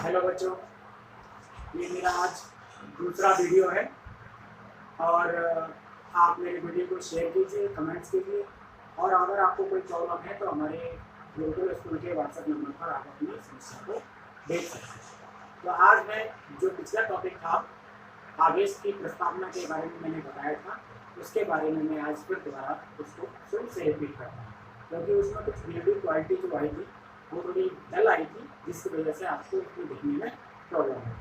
Hello बच्चों, ये मेरा आज दूसरा वीडियो है और आप मेरे वीडियो को शेयर कीजिए, कमेंट्स कीजिए और अगर आपको कोई प्रॉब्लम है तो हमारे गुरुकुल स्कूल के व्हाट्सएप नंबर पर आप अपनी समस्या को देख सकते हैं। तो आज मैं जो पिछला टॉपिक था आवेश की प्रस्तावना के बारे में मैंने बताया था, उसके बारे में मैं आज फिर दोबारा उसको फिर से रिपीट करता हूँ, क्योंकि उसमें कुछ वीडियो क्वालिटी जो आई थी वो थोड़ी डल आई थी, जिसकी वजह से आपको उसको देखने में प्रॉब्लम है।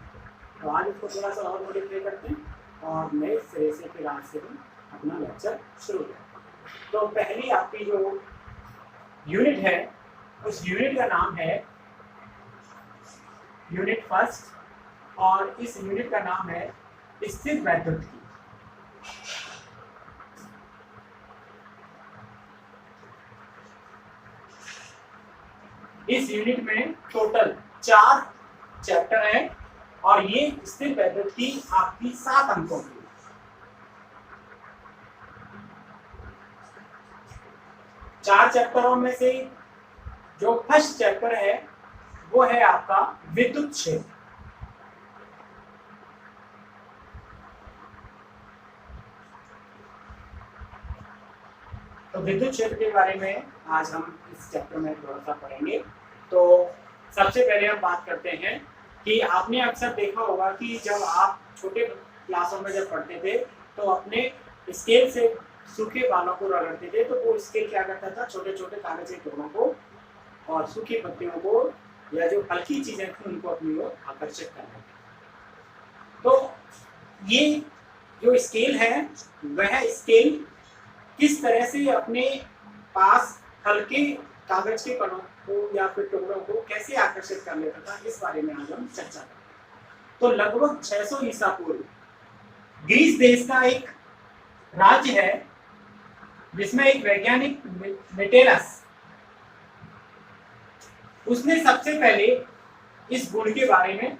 तो आज उसको थोड़ा सा और मॉडिफाई करते हैं और नए सिरे से फिर आज से हम अपना लेक्चर शुरू करते हैं। तो पहली आपकी जो यूनिट है उस यूनिट का नाम है यूनिट फर्स्ट और इस यूनिट का नाम है स्थिर वैद्युत की। इस यूनिट में टोटल 4 चैप्टर हैं और ये स्थिर वैद्युत की आपकी 7 अंकों की। चार चैप्टरों में से जो फर्स्ट चैप्टर है वो है आपका विद्युत क्षेत्र। तो विद्युत क्षेत्र के बारे में आज हम इस चैप्टर में थोड़ा सा पढ़ेंगे। तो सबसे पहले हम बात करते हैं कि आपने अक्सर देखा होगा कि जब आप छोटे क्लासों में जब पढ़ते थे तो अपने स्केल से सूखे बालों को रगड़ते थे, तो वो स्केल क्या करता था, छोटे छोटे कागज के टुकड़ों को और सूखी पत्तियों को या जो हल्की चीजें थी उनको अपनी ओर आकर्षित करना। तो ये जो स्केल है वह स्केल किस तरह से अपने पास हल्के कागज के कणों को या फिर टुकड़ों को कैसे आकर्षित कर लेता था, इस बारे में आज हम चर्चा करेंगे। तो लगभग 600 ईसा पूर्व ग्रीस देश का एक राज्य है जिसमें एक वैज्ञानिक मेटेलस, उसने सबसे पहले इस गुण के बारे में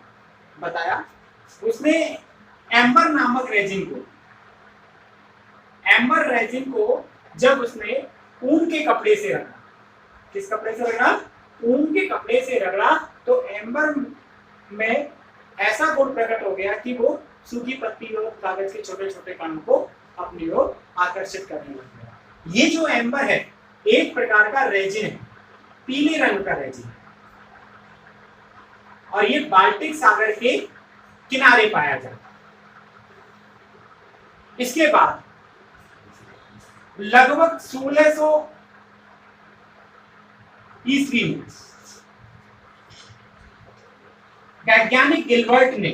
बताया। उसने एम्बर नामक रेजिन को जब उसने ऊन के कपड़े से रगड़ा, किस कपड़े से रगड़ा, ऊन के कपड़े से रगड़ा, तो एम्बर में ऐसा गुण प्रकट हो गया कि वो सूखी पत्ती और कागज के छोटे छोटे कणों को अपनी ओर आकर्षित करने लग गया। ये जो एम्बर है एक प्रकार का रेजिन है, पीले रंग का रेजिन, और ये बाल्टिक सागर के किनारे पाया जाता है। इसके बाद लगभग 1600 ईस्वी में वैज्ञानिक गिलबर्ट ने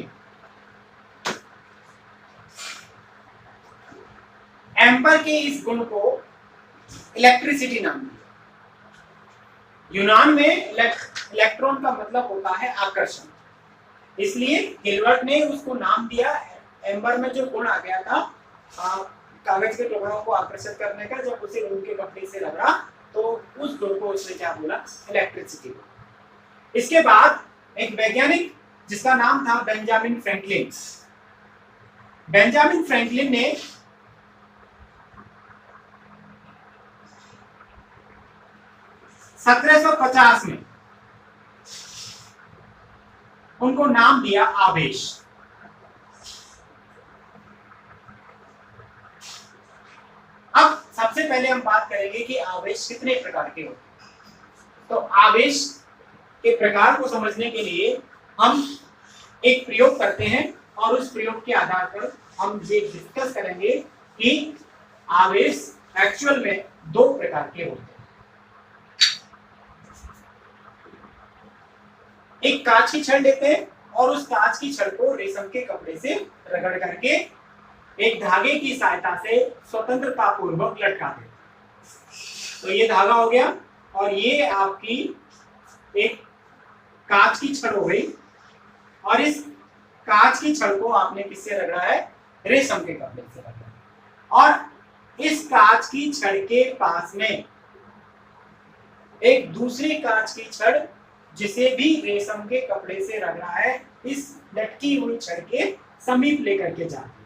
एम्बर के इस गुण को इलेक्ट्रिसिटी नाम दिया। यूनान में इलेक्ट्रॉन का मतलब होता है आकर्षण, इसलिए गिलबर्ट ने उसको नाम दिया। एम्बर में जो गुण आ गया था कागज के टुकड़ों को आकर्षित करने का, जब उसे ऊन के कपड़े से रगड़ा तो उस गुण को उसने क्या बोला, इलेक्ट्रिसिटी। इसके बाद एक वैज्ञानिक जिसका नाम था बेंजामिन फ्रैंकलिन ने (1750) में उनको नाम दिया आवेश। अब सबसे पहले हम बात करेंगे कि आवेश कितने प्रकार के होते हैं। तो आवेश के प्रकार को समझने के लिए हम एक प्रयोग करते हैं और उस प्रयोग के आधार पर हम ये डिस्कस करेंगे कि आवेश एक्चुअल में 2 प्रकार के होते हैं। एक कांच की छड़ लेते हैं और उस कांच की छड़ को रेशम के कपड़े से रगड़ करके एक धागे की सहायता से स्वतंत्रता पूर्वक लटका देते हैं। तो ये धागा हो गया और ये आपकी एक कांच की छड़ हो गई, और इस कांच की छड़ को आपने किससे रगड़ा है, रेशम के कपड़े से रगड़ा। और इस कांच की छड़ के पास में एक दूसरी कांच की छड़ जिसे भी रेशम के कपड़े से रगड़ा है, इस लटकी हुई छड़ के समीप लेकर के जाती है।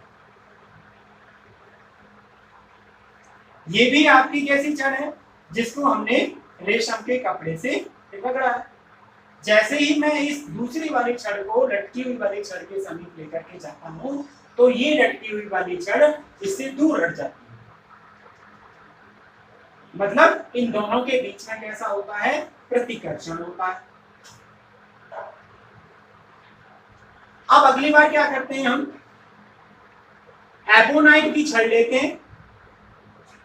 ये भी आपकी कैसी छड़ है, जिसको हमने रेशम के कपड़े से रगड़ा है। जैसे ही मैं इस दूसरी वाली छड़ को लटकी हुई वाली छड़ के समीप लेकर के जाता हूं तो ये लटकी हुई वाली छड़ इससे दूर हट जाती है। मतलब इन दोनों के बीच में कैसा होता है, प्रतिकर्षण होता है। अब अगली बार क्या करते हैं, हम एबोनाइट की छड़ लेते हैं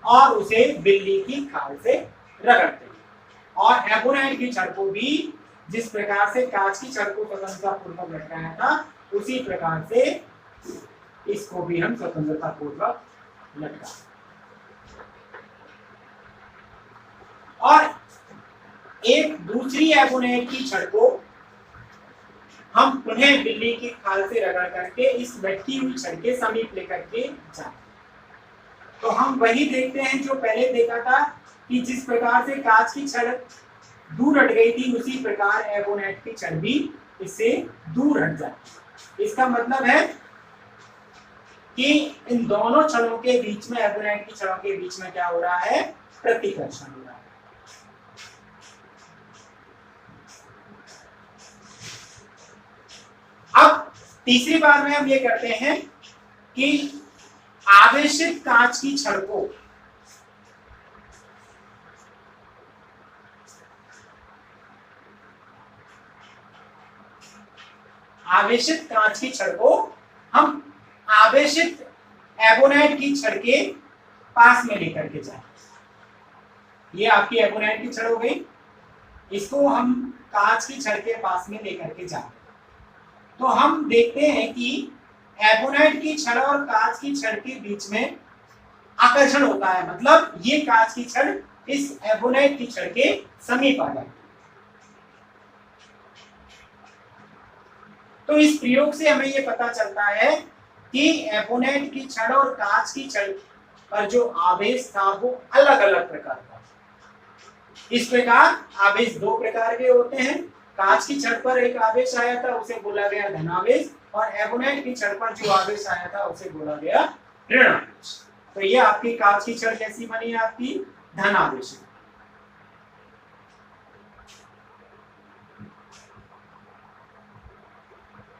और उसे बिल्ली की खाल से रगड़ते हैं, और एबोनाइट की छड़ को भी जिस प्रकार से कांच की छड़ को स्वतंत्रता पूर्वक लटकाया था उसी प्रकार से इसको भी हम स्वतंत्रता पूर्वक लटका, और एक दूसरी एबोनाइट की छड़ को हम पुनः बिल्ली की खाल से रगड़ करके इस लटकी हुई छड़ के समीप लेकर के जाते। तो हम वही देखते हैं जो पहले देखा था कि जिस प्रकार से कांच की छड़ दूर हट गई थी उसी प्रकार एबोनाइट की छड़ भी इससे दूर हट जाती है। इसका मतलब है कि इन दोनों छड़ों के बीच में, एबोनाइट की छड़ों के बीच में क्या हो रहा है, प्रतिकर्षण हो रहा है। अब तीसरी बार में हम ये करते हैं कि आवेशित कांच की छड़ को हम आवेशित एबोनाइट की छड़ के पास में लेकर के जाए। ये आपकी एबोनाइट की छड़ हो गई, इसको हम कांच की छड़ के पास में लेकर के जाए तो हम देखते हैं कि एबोनाइट की छड़ और कांच की छड़ के बीच में आकर्षण होता है। मतलब ये कांच की छड़ इस एबोनाइट की छड़ के समीप आ जाती है। तो इस प्रयोग से हमें ये पता चलता है कि एबोनाइट की छड़ और कांच की छड़ पर जो आवेश था वो अलग अलग प्रकार का। इस प्रकार आवेश दो प्रकार के होते हैं। कांच की छड़ पर एक आवेश आया था उसे बोला गया धनावेश, और एबोनाइट की छड़ पर जो आवेश आया था उसे बोला गया ऋणावेश। तो ये आपकी कांच की छड़ कैसी बनी, आपकी धनावेश।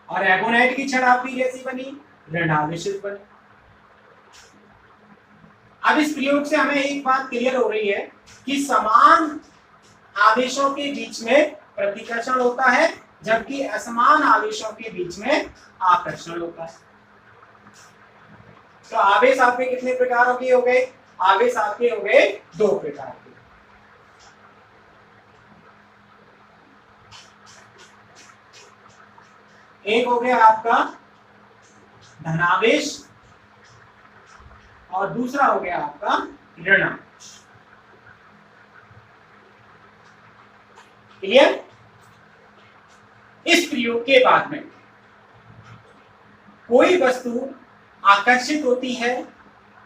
और एबोनाइट की छड़ आपकी कैसी बनी, ऋणावेशित बनी। अब इस प्रयोग से हमें एक बात क्लियर हो रही है कि समान आवेशों के बीच में प्रतिकर्षण होता है जबकि असमान आवेशों के बीच में आकर्षण होता है। तो आवेश आपके कितने प्रकारों के हो गए, आवेश आपके हो गए दो प्रकार के। एक हो गया आपका धनावेश और दूसरा हो गया आपका ऋणावेश। क्लियर? इस प्रयोग के बाद में कोई वस्तु आकर्षित होती है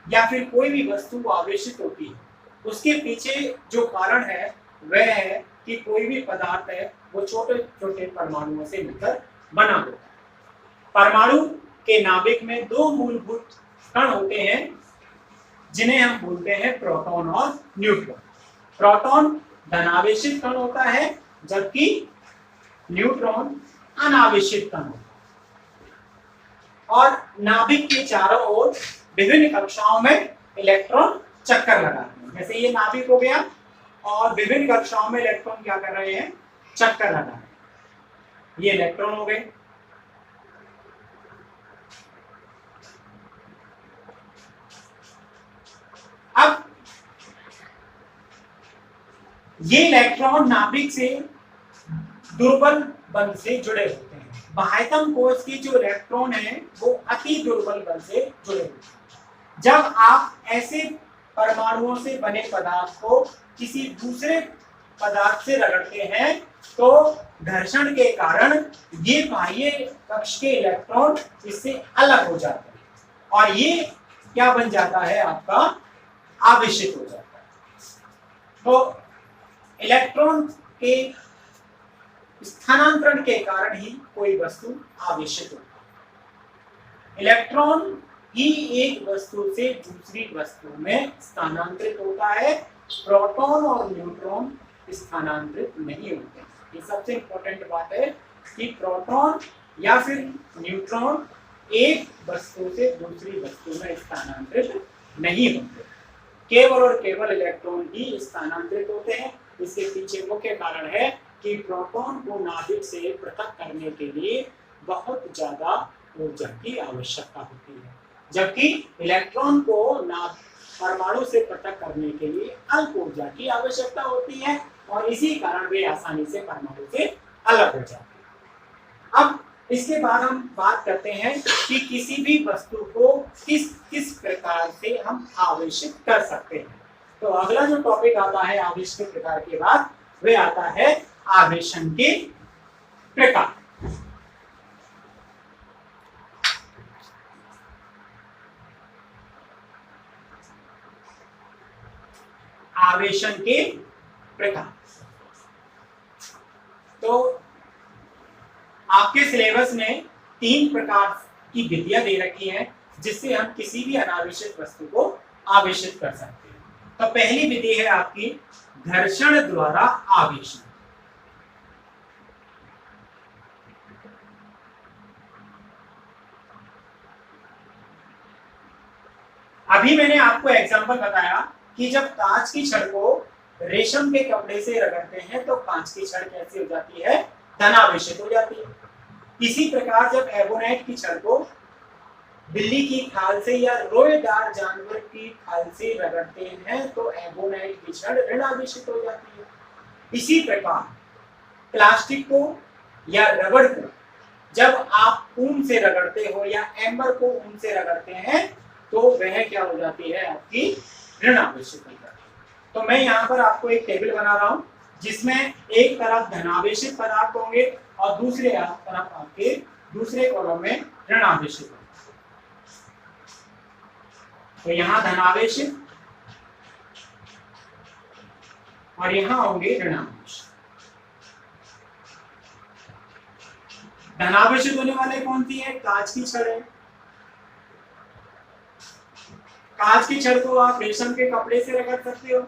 या फिर कोई भी वस्तु आवेशित होती है, उसके पीछे जो कारण है वह है कि कोई भी पदार्थ है वो छोटे छोटे परमाणुओं से मिलकर बना होता है। परमाणु के नाभिक में दो मूलभूत कण होते हैं जिन्हें हम बोलते हैं प्रोटॉन और न्यूट्रॉन। प्रोटॉन धनावेशित कण होता है जबकि न्यूट्रॉन अनावेशित कण होता है। और नाभिक के चारों ओर विभिन्न कक्षाओं में इलेक्ट्रॉन चक्कर लगाते हैं। जैसे ये नाभिक हो गया और विभिन्न कक्षाओं में इलेक्ट्रॉन क्या कर रहे हैं, चक्कर लगा रहे हैं। ये इलेक्ट्रॉन हो गए। अब ये इलेक्ट्रॉन नाभिक से दुर्बल बल से जुड़े होते हैं। बाह्यतम कोश के जो इलेक्ट्रॉन है वो अति दुर्बल बल से जुड़े होते हैं। जब आप ऐसे परमाणुओं से बने पदार्थ को किसी दूसरे पदार्थ से रगड़ते हैं तो घर्षण के कारण ये बाह्य कक्ष के इलेक्ट्रॉन इससे अलग हो जाते हैं और ये क्या बन जाता है, आपका आवेशित हो जाता है। तो इलेक्ट्रॉन के स्थानांतरण के कारण ही कोई वस्तु आवेशित होती है। इलेक्ट्रॉन ही एक वस्तु से दूसरी वस्तु में स्थानांतरित होता है। प्रोटॉन और न्यूट्रॉन स्थानांतरित नहीं होते। ये सबसे इंपॉर्टेंट बात है कि प्रोटॉन या फिर न्यूट्रॉन एक वस्तु से दूसरी वस्तु में स्थानांतरित नहीं होते, केवल और केवल इलेक्ट्रॉन ही स्थानांतरित होते हैं। इसके पीछे मुख्य कारण है कि प्रोटॉन को नाभिक से पृथक करने के लिए बहुत ज्यादा ऊर्जा की आवश्यकता होती है, जबकि इलेक्ट्रॉन को परमाणु से पृथक करने के लिए अल्प ऊर्जा की आवश्यकता होती है और इसी कारण वे आसानी से परमाणु से अलग हो जाते हैं। अब इसके बाद हम बात करते हैं कि किसी भी वस्तु को किस किस प्रकार से हम आवेशित कर सकते हैं। तो अगला जो टॉपिक आता है आवेश के प्रकार के बाद, वह आता है आवेशन के प्रकार। आवेशन के प्रकार। तो आपके सिलेबस में 3 प्रकार की विधियां दे रखी हैं जिससे हम किसी भी अनावेशित वस्तु को आवेशित कर सकते हैं। तो पहली विधि है आपकी घर्षण द्वारा आवेशन। अभी मैंने आपको एग्जांपल बताया कि जब कांच की छड़ को रेशम के कपड़े से रगड़ते हैं तो कांच की छड़ कैसी हो जाती है, धनावेशित हो जाती है। इसी प्रकार जब एबोनाइट की छड़ को बिल्ली की खाल से या रोएदार जानवर की खाल से रगड़ते हैं तो एबोनाइट की छड़ ऋणावेशित हो जाती है। इसी प्रकार प्लास्टिक को या रबड़ को जब आप ऊन से रगड़ते हो या एम्बर को ऊन से रगड़ते हैं तो वह क्या हो जाती है, आपकी ऋणावेशित हो जाती है। तो मैं यहाँ पर आपको एक टेबल बना रहा हूं जिसमें एक तरफ धनावेशित पदार्थ होंगे और दूसरे तरफ आपके दूसरे कॉलम में ऋणावेशित होंगे। तो यहाँ धनावेशित और यहाँ होंगे ऋणावेशित। धनावेशित होने वाले कौन सी है, कांच की छड़ है। कांच की छड़ को आप रेशम के कपड़े से रगड़ सकते हो,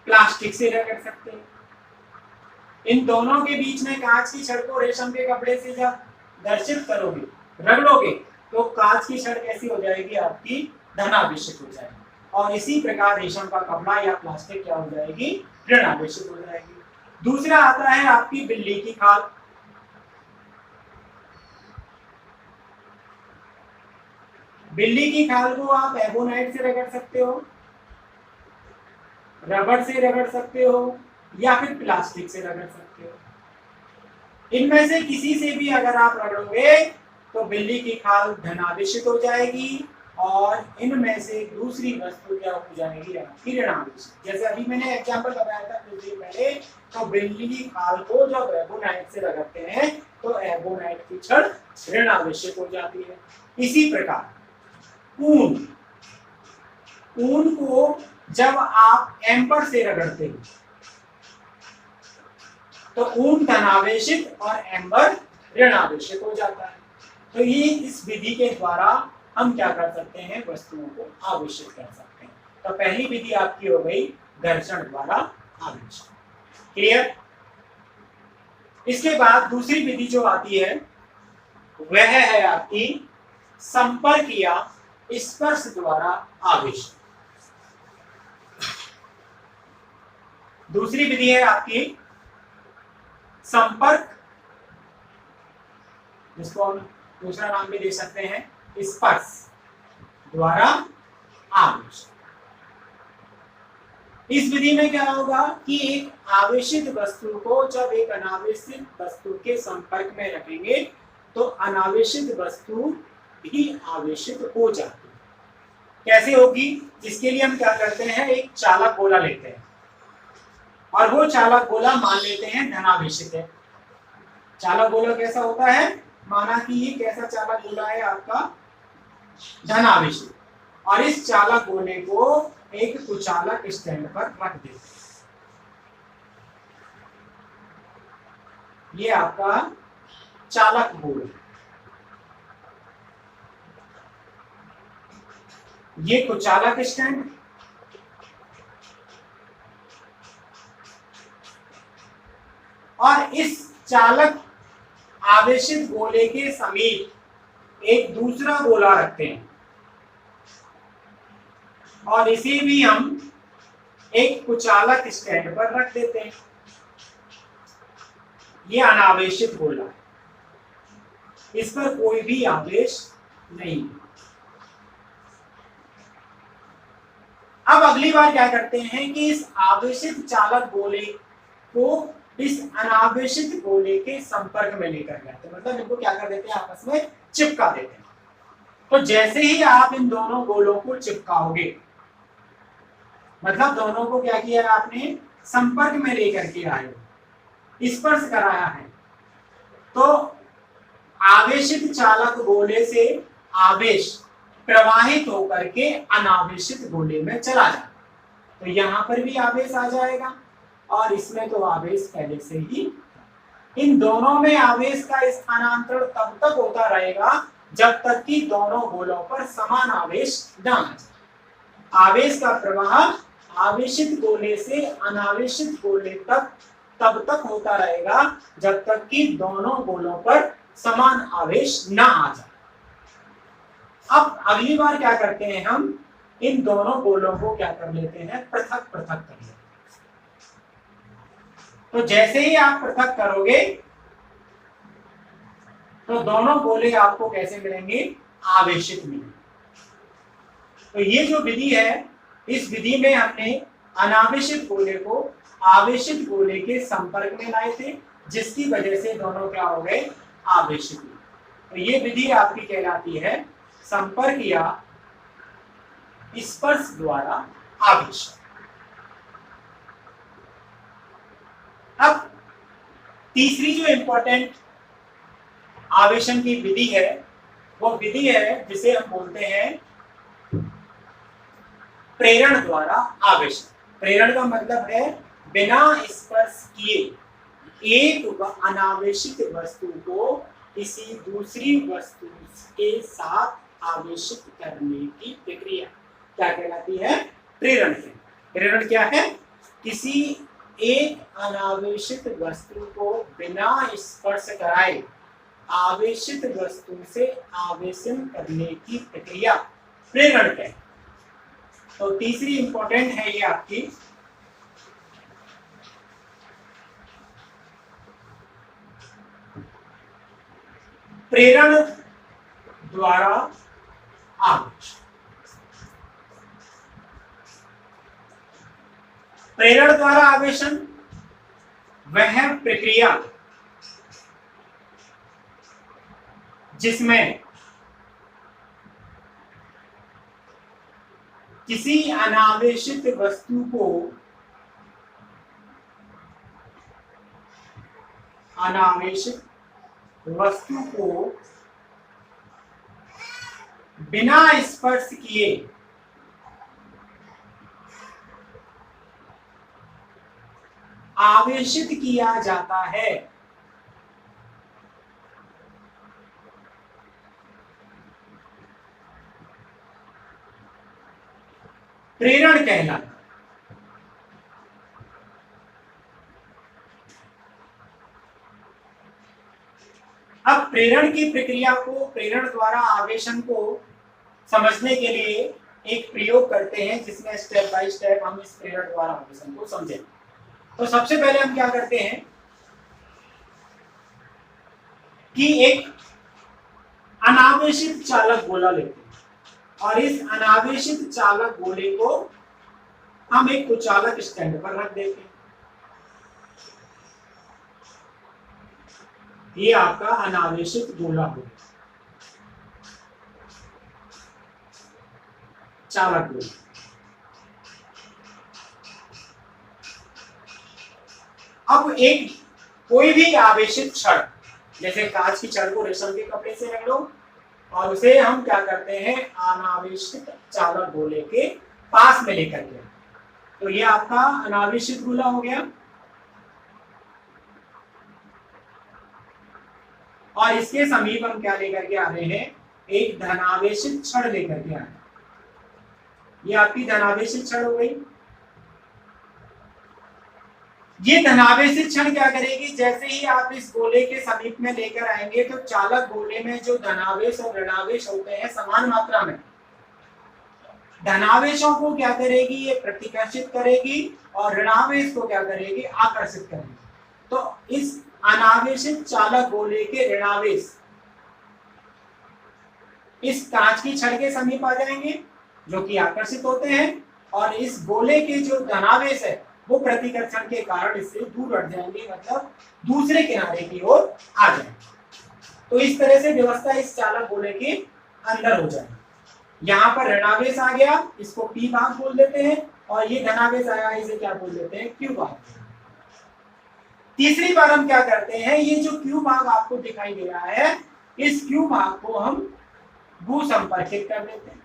प्लास्टिक से रगड़ सकते हो। इन दोनों के बीच में कांच की छड़ को रेशम के कपड़े से जब घर्षित करोगे, रगड़ोगे, तो कांच की छड़ कैसी हो जाएगी, आपकी धनावेशित हो जाएगी। और इसी प्रकार रेशम का कपड़ा या प्लास्टिक क्या हो जाएगी, ऋणावेशित हो जाएगी। दूसरा आता है आपकी बिल्ली की खाल। बिल्ली की खाल को आप एबोनाइट से रगड़ सकते हो, रबड़ से रगड़ सकते हो या फिर प्लास्टिक से रगड़ सकते हो। इनमें से किसी से भी अगर आप रगड़ोगे तो बिल्ली की खाल धनावेशित हो जाएगी और इनमें से दूसरी वस्तु क्या हो जाएगी, आपकी ऋणावेशित। जैसे अभी मैंने एग्जांपल बताया था कुछ देर पहले, तो बिल्ली की खाल को जब एबोनाइट से रगड़ते हैं तो एबोनाइट की छड़ ऋणावेशित हो जाती है। इसी प्रकार ऊन को जब आप एम्बर से रगड़ते हो तो ऊन धनावेशित और एम्बर ऋणावेशित हो जाता है। तो ये इस विधि के द्वारा हम क्या कर सकते हैं, वस्तुओं को आवेशित कर सकते हैं। तो पहली विधि आपकी हो गई घर्षण द्वारा आवेशन। क्लियर। इसके बाद दूसरी विधि जो आती है वह है आपकी संपर्क या स्पर्श द्वारा आवेशन। दूसरी विधि है आपकी संपर्क, जिसको हम दूसरा नाम भी दे सकते हैं स्पर्श द्वारा आवेशन। इस विधि में क्या होगा कि एक आवेशित वस्तु को जब एक अनावेशित वस्तु के संपर्क में रखेंगे तो अनावेशित वस्तु भी आवेशित हो जाती है। कैसे होगी, इसके लिए हम क्या करते हैं, एक चालक गोला लेते हैं और वो चालक गोला मान लेते हैं धनावेशित है। चालक गोला कैसा होता है, माना कि ये कैसा चालक गोला है आपका, धनावेशित। और इस चालक गोले को एक कुचालक स्टैंड पर रख देते हैं। ये आपका चालक गोला, ये कुचालक स्टैंड और इस चालक आवेशित गोले के समीप एक दूसरा गोला रखते हैं और इसे भी हम एक कुचालक स्टैंड पर रख देते हैं। ये अनावेशित गोला है, इस पर कोई भी आवेश नहीं। अब अगली बार क्या करते हैं कि इस आवेशित चालक गोले को इस अनावेशित गोले के संपर्क में लेकर जाते हैं, मतलब इनको क्या कर देते हैं, आपस में चिपका देते हैं। तो जैसे ही आप इन दोनों गोलों को चिपकाओगे, मतलब दोनों को क्या किया आपने, संपर्क में लेकर के आए हो, स्पर्श कराया है, तो आवेशित चालक गोले से आवेश प्रवाहित होकर के अनावेशित गोले में चला जाए, तो यहां पर भी आवेश आ जाएगा और इसमें तो आवेश पहले से ही। इन दोनों में आवेश का स्थानांतरण तब तक होता रहेगा जब तक कि दोनों गोलों पर समान आवेश न आ जाए। आवेश का प्रवाह आवेशित गोले से अनावेशित गोले तक तब तक होता रहेगा जब तक कि दोनों गोलों पर समान आवेश न आ जाए। अब अगली बार क्या करते हैं, हम इन दोनों गोलों को क्या कर लेते हैं, पृथक पृथक कर लेते हैं। तो जैसे ही आप पृथक करोगे तो दोनों गोले आपको कैसे मिलेंगे, आवेशित मिलेंगे। तो ये जो विधि है, इस विधि में हमने अनावेशित गोले को आवेशित गोले के संपर्क में लाए थे, जिसकी वजह से दोनों क्या हो गए, आवेशित। तो ये विधि आपकी कहलाती है संपर्क या स्पर्श द्वारा आवेश। अब तीसरी जो इंपॉर्टेंट आवेशन की विधि है, वो विधि है जिसे हम बोलते हैं प्रेरण द्वारा आवेशन। प्रेरण का मतलब है बिना स्पर्श किए एक अनावेशित वस्तु को किसी दूसरी वस्तु के साथ आवेशित करने की प्रक्रिया क्या कहलाती है, प्रेरण है। प्रेरण क्या है, किसी एक अनावेशित वस्तु को बिना स्पर्श कराए आवेशित वस्तु से आवेशन करने की प्रक्रिया प्रेरण है। तो तीसरी इंपॉर्टेंट है ये आपकी प्रेरण द्वारा आवेश। प्रेरण द्वारा आवेशन वह प्रक्रिया जिसमें किसी अनावेशित वस्तु को बिना स्पर्श किए आवेशित किया जाता है। प्रेरण कहलाता है। अब प्रेरण की प्रक्रिया को, प्रेरण द्वारा आवेशन को समझने के लिए एक प्रयोग करते हैं जिसमें स्टेप बाय स्टेप हम इस प्रेरण द्वारा आवेशन को समझें। तो सबसे पहले हम क्या करते हैं कि एक अनावेशित चालक गोला लेते हैं और इस अनावेशित चालक गोले को हम एक कुचालक स्टैंड पर रख देते हैं। ये आपका अनावेशित गोला हो, चालक गोला। अब एक कोई भी आवेशित छड़, जैसे कांच की छड़ को रेशम के कपड़े से रख लो और उसे हम क्या करते हैं, अनावेशित चालक गोले के पास में लेकर के, तो ये आपका अनावेशित गोला हो गया। और इसके समीप हम क्या लेकर के आ रहे हैं, एक धनावेशित छड़ लेकर के आ रहे हैं। ये आपकी धनावेशित छड़ हो गई। ये धनावेशित क्षण क्या करेगी, जैसे ही आप इस गोले के समीप में लेकर आएंगे तो चालक गोले में जो धनावेश और ऋणावेश होते हैं समान मात्रा में, धनावेशों को क्या करेगी, ये प्रतिकर्षित करेगी और ऋणावेश को क्या करेगी, आकर्षित करेगी। तो इस अनावेशित चालक गोले के ऋणावेश इस कांच की छड़ के समीप आ जाएंगे जो कि आकर्षित होते हैं, और इस गोले के जो धनावेश है वो प्रतिकर्षण के कारण इससे दूर हट जाएंगे, मतलब दूसरे किनारे की ओर आ जाएंगे। तो इस तरह से व्यवस्था इस चालक गोले के अंदर हो जाएगी। यहाँ पर ऋणावेश आ गया, इसको पी भाग बोल देते हैं, और ये धनावेश आया, इसे क्या बोल देते हैं, क्यू भाग। तीसरी बार हम क्या करते हैं, ये जो क्यू भाग आपको दिखाई दे रहा है, इस क्यू भाग को हम भू संपर्कित कर देते हैं।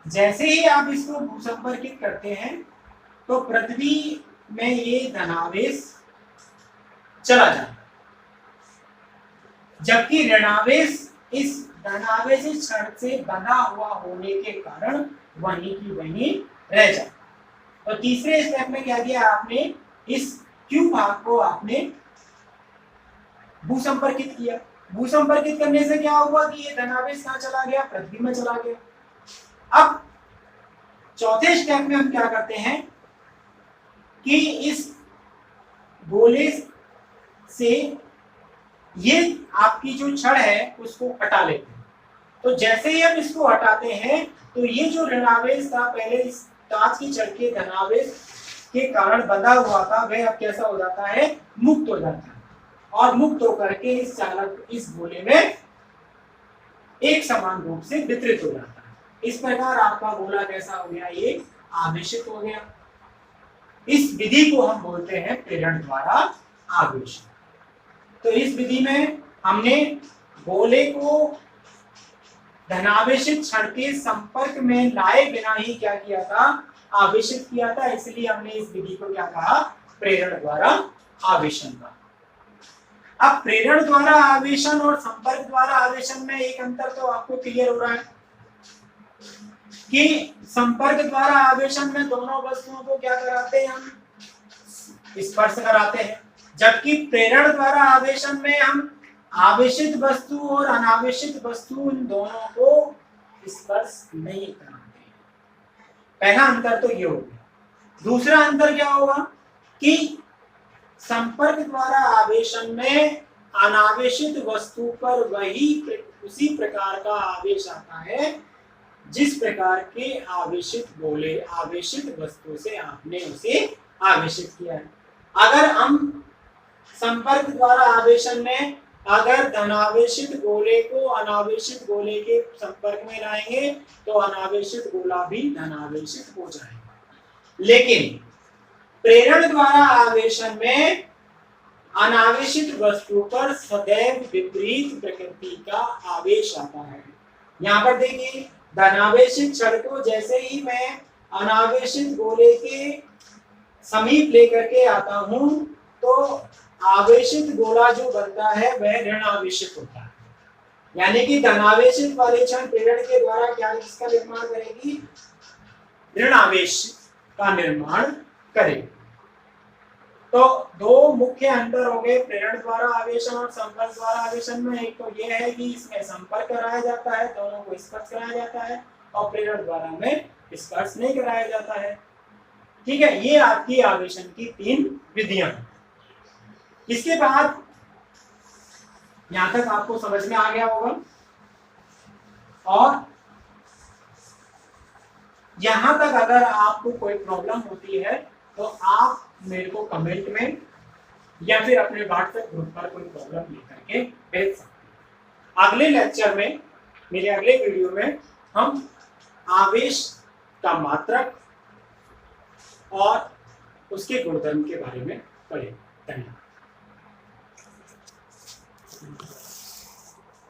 जैसे ही आप इसको भूसंपर्कित करते हैं तो पृथ्वी में ये धनावेश चला जाता है, जबकि ऋणावेश इस धनावेशित क्षण से बंधा हुआ होने के कारण वहीं की वहीं रह जाता। तो तीसरे स्टेप में क्या किया आपने, इस क्यू भाग को आपने भूसंपर्कित किया। भूसंपर्कित करने से क्या हुआ कि ये धनावेश कहां चला गया, पृथ्वी में चला गया। अब चौथे स्टेप में हम क्या करते हैं कि इस गोले से ये आपकी जो छड़ है उसको हटा लेते हैं। तो जैसे ही हम इसको हटाते हैं तो ये जो ऋणावेश था पहले इस कांच की छड़ के धनावेश के कारण बंधा हुआ था, वह अब कैसा हो जाता है, मुक्त हो जाता है, और मुक्त होकर के इस चालक इस गोले में एक समान रूप से वितरित हो जाता है। इस प्रकार आपका गोला कैसा हो गया, ये आवेशित हो गया। इस विधि को हम बोलते हैं प्रेरण द्वारा आवेशन। तो इस विधि में हमने गोले को धनावेशित क्षण के संपर्क में लाए बिना ही क्या किया था, आवेशित किया था। इसलिए हमने इस विधि को क्या कहा, प्रेरण द्वारा आवेशन का। अब प्रेरण द्वारा आवेशन और संपर्क द्वारा आवेशन में एक अंतर तो आपको क्लियर हो रहा है कि संपर्क द्वारा आवेशन में दोनों वस्तुओं को क्या कराते हैं, हम स्पर्श कराते हैं, जबकि प्रेरण द्वारा आवेशन में हम आवेशित वस्तु और अनावेशित वस्तु इन दोनों को स्पर्श नहीं कराते हैं। पहला अंतर तो ये हो गया। दूसरा अंतर क्या होगा कि संपर्क द्वारा आवेशन में अनावेशित वस्तु पर उसी प्रकार का आवेश आता है जिस प्रकार के आवेशित गोले आवेशित वस्तु से आपने उसे आवेशित किया है। अगर हम संपर्क द्वारा आवेशन में अगर धनावेशित गोले को अनावेशित गोले के संपर्क में लाएंगे तो अनावेशित गोला भी धनावेशित हो जाएगा, लेकिन प्रेरण द्वारा आवेशन में अनावेशित वस्तु पर सदैव विपरीत प्रकृति का आवेश आता है। यहाँ पर देखिए, धनावेशित क्षण को जैसे ही मैं अनावेशित गोले के समीप लेकर के आता हूं तो आवेशित गोला जो बनता है वह ऋण आवेशित होता है, यानी कि धनावेशित वाले क्षण प्रेरण के द्वारा क्या किसका निर्माण करेगी, ऋण आवेश का निर्माण करेगी। तो दो मुख्य अंतर हो गए प्रेरण द्वारा आवेशन और संपर्क द्वारा आवेशन में। एक तो यह है कि इसमें संपर्क कराया जाता है, दोनों को स्पर्श कराया जाता है, और प्रेरण द्वारा में स्पर्श नहीं कराया जाता है। ठीक है, ये आपकी आवेशन की तीन विधियां हैं। इसके बाद यहां तक आपको समझ में आ गया होगा, और यहां तक अगर आपको कोई प्रॉब्लम होती है तो आप मेरे को कमेंट में या फिर अपने व्हाट्सएप ग्रुप पर कोई प्रॉब्लम लेकर के भेज सकते हैं। अगले लेक्चर में, मेरे अगले वीडियो में हम आवेश का मात्रक और उसके गुणधर्म के बारे में पढ़ेंगे। धन्यवाद।